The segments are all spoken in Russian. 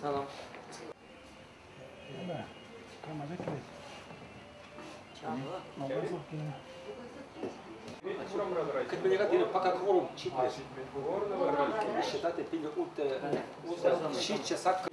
Salam. Пока кворум считайте пили ут шит часак.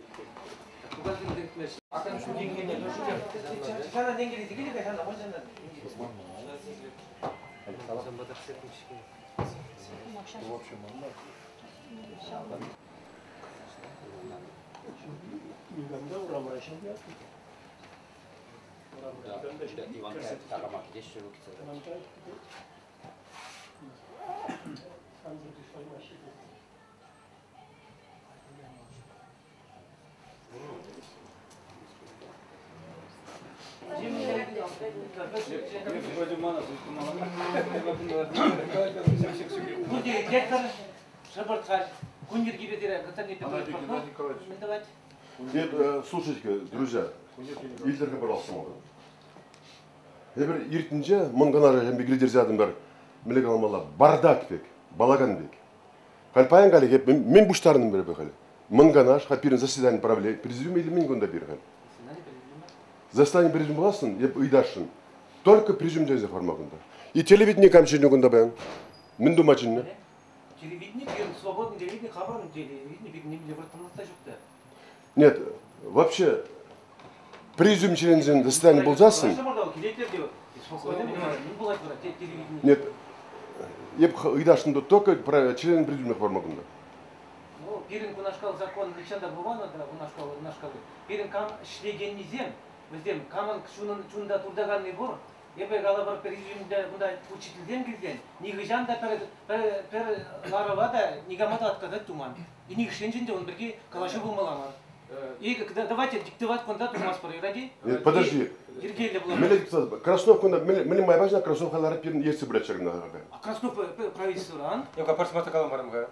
Иван Тарамак, здесь все руки целые. Нет, слушайте, друзья, Итлерге баралсың ол. Ебір ертінже мұңғанары жәмбе гілдерзі бар, мілік алмала, бардак бек, балаган бек. Қалпаян қалі кеп, мен бұштарының бірі бек әлі. Мұңғанаш, қапирін заседание правлять, президиум или мен гонда бер әлі. Заседание президиум боласын, еп ұйдашын. Только президиум жәзе формағында. И телевидение камшыны гонда бәң. Мен думачынны. Телевидение, свободное телевидение, хабарное телевидение, не вратанлықта жоқты. Нет, вообще, президиум члензен заседание болзасын. Нет, еп ыйдашында только член президиума формагында. Ну, перин кунашкал закон личанда бувана да кунашкал. Перин кам шлегеннизем, бізден каман чунда турдаганный бор. Епе галабар президиумда бунда учительден кирген. Нигижанда пер ларовада нигамата откадат туман. И нигишенжинде он бірге калашы болмаламар. И давайте диктовать кондат у нас ради. Подожди. Краснов кондат, мені майбажна Краснов халары пирин ерсі бірат шагына. А Краснов правительство, ан? Я парсмата каламарымға.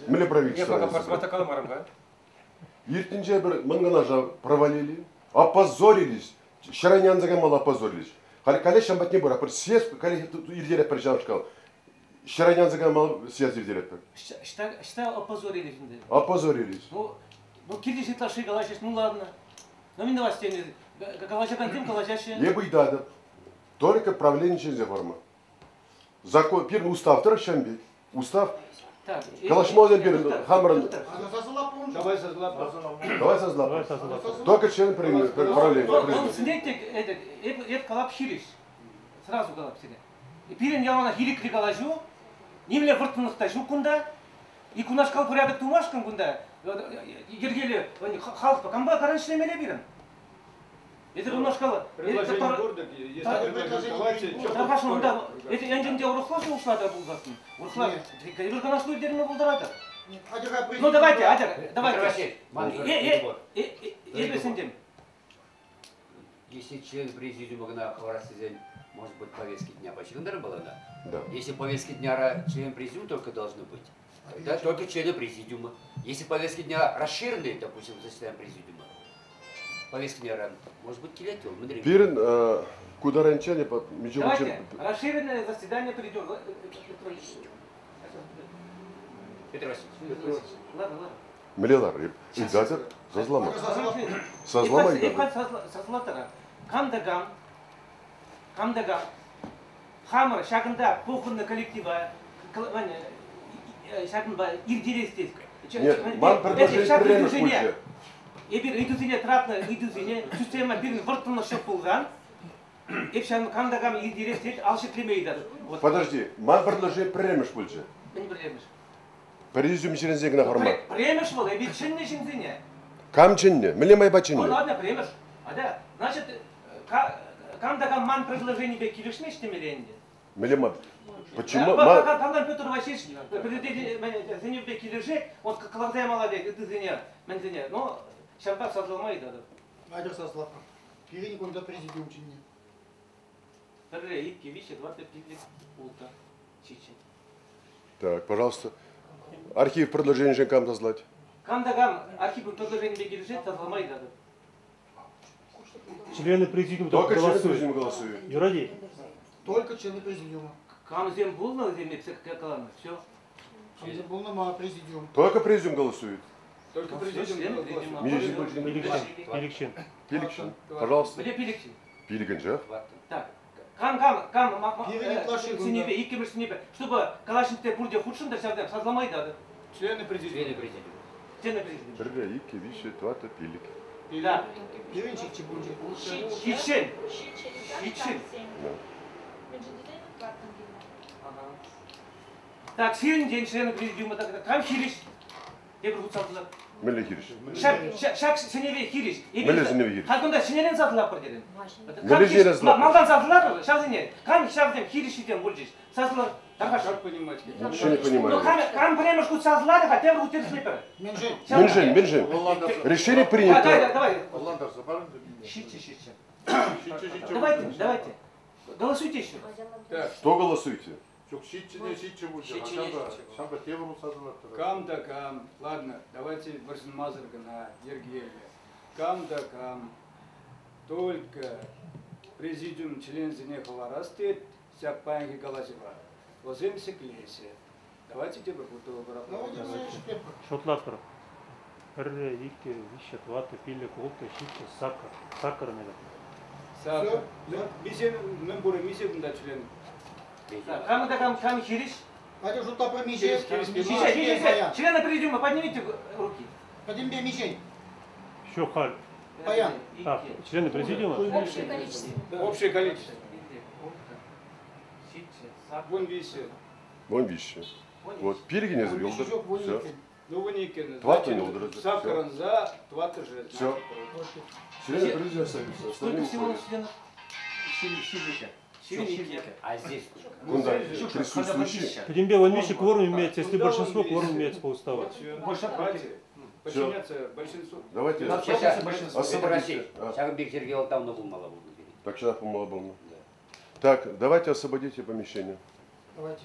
Мені правительство. Я парсмата каламарымға. Ертінже бір мұңғана провалили, опозорились. Шаранян загамал опозорились. Калі шамбат не бұра, съезд, калі ирдер әпір жаншқал. Шаранян загамал съезд ирдер әпір. Что опозорились? Опозорились. Ну, кирдиш и тлаши галашиш, ну ладно. Но мне вас тем, галашакан тем галашащи. Ебы и дада. Только правление через форма. Закон, первый устав, второй шамбек. Устав. Калашмозен бир, хамран. Давай созлап. Давай созлап. Только член правления. Он снейтек, это калап хириш. Сразу калап сире. И пирен ялана хирик галажу, нимле выртынлықта жукунда, и кунашкал порядок тумашкан кунда. Ергелі халықпа қамба қараншылы емеле берін. Это немножко... Предложение гордок, если предложение... Тарқашын онда, это янжымде ұрықласын ұшылады бұл затын. Ұрықлады, бір қанашылы өздеріне бұлдырады. Ну давайте, давайте. Ебесіндем. Если член президиума на хварасызен, может быть, повестки дня почему-то было, да? Да. Если повестки дня член президиума только должны быть, да, только члены президиума. Если повестки дня расширенные, допустим, заседание президиума, повестки дня может быть килетел. Пирин, куда раньше не по... Давайте, расширенное заседание президиума. Петр Васильевич. Ладно. Милелар, и дата созлама. Созлама и дата. Созлатара. Камдагам. Хамар, шагында, похудный коллектива, шагында, ирдерестес. Нет, ман предложение прямо куча. Ебір үйдізіне тратны, үйдізіне, система бірін вұртылны шық болған, епшаны камдагам ирдерестес, алшықлемейді. Подожди, ман предложение прямо куча. Не премеш. Президиум члензег на формат. Премеш был, ебір чинне шинзине. Кам чинне, миле майба Ну чинне. ладно, премеш. А да, значит, камдагам ман предложение бе килишмеш темеленде. Миле майба. Почему? Камдан Петр Васильевич, зенев бе килишек, он калахтай молодец, это зене, но шампак созламайды. Айдар Саслапа. Пирин конда президиум чинне. Первые итки, вещи, 25 улта, чичи. Так, пожалуйста. Архив предложений же кам дослать. Камдагам архив предложение бе килишек, созламайды. Члены президиума Только члены голосуют. президиума голосуют. Юради. Только члены президиума. Кам зем был на земле, все. Şimdi bulunма президиум. Только президиум голосует. Только президиум голосует. Миличин точно не Пиликчин. Пиликчин, пожалуйста. Біле пилікші. Пиликин же. Так. Кам, Пирин Клашин, синебе, иккемеш синебе. Чтобы Калашниктер бурде худшында сәвдем сазламайды ады. Члены президиума. Члены президиума. Сені президент. Бірге, екі, вище, твата, пилик. Да. Пирин Чикчибунди. Хитшен. Так, сирин ден члены президиума, кам хириш. Дебір құт сатылар. Меле хириш. Шак сенебе хириш. Меле сенебе хириш. Қақында сенелен сатылар бір деден. Меле жері сатылар. Малдан сатылар, шазыне. Кам шаздем хириш етен бұл жеш. Сатылар. Как понимать? Вообще не понимаю. Кам прямо шкут сатылар, хотя бы утер слепер. Менжень. Менжин. Решение принято. Давай. Шитче. Давайте. Голосуйте еще. Так, Что голосуете? кам да кам. Ладно, давайте Барсын Мазыргана, Ергелья. Кам да кам. Только президиум член Зенехова растет, всяк паянги галазева. Воземся к лесе. Давайте тебе бутылку барабана. Шотлар тұр. Бір, екі, вище, тваты, пилик, олты, шитче, сакыр. Сакыр мені. Сака. Мен буры мисебында член. Кам хириш. Пойдем что-то про мишень. Члены президиума, поднимите руки. Кадимбе мишень. Еще халь. Паян. Так, члены президиума. Общее количество. Общее количество. Вон висит. Вон вище. Вот, пилики не завел. Все. Ну вы не кены. Тваты не удрать. Сакаран за, тваты же. Все. Члены президиума остаются. Сколько Остальные всего уходят. членов? А здесь сколько? Куда присутствующие? Кадимбе, вон вище кворум имеется. Если большинство, кворум имеется по уставу. Больше братьев. Подчиняться большинству. Давайте Сейчас освободите. Сейчас Бек Сергей там на мало будет. Так, сейчас по-малому. Так, давайте освободите помещение. Давайте.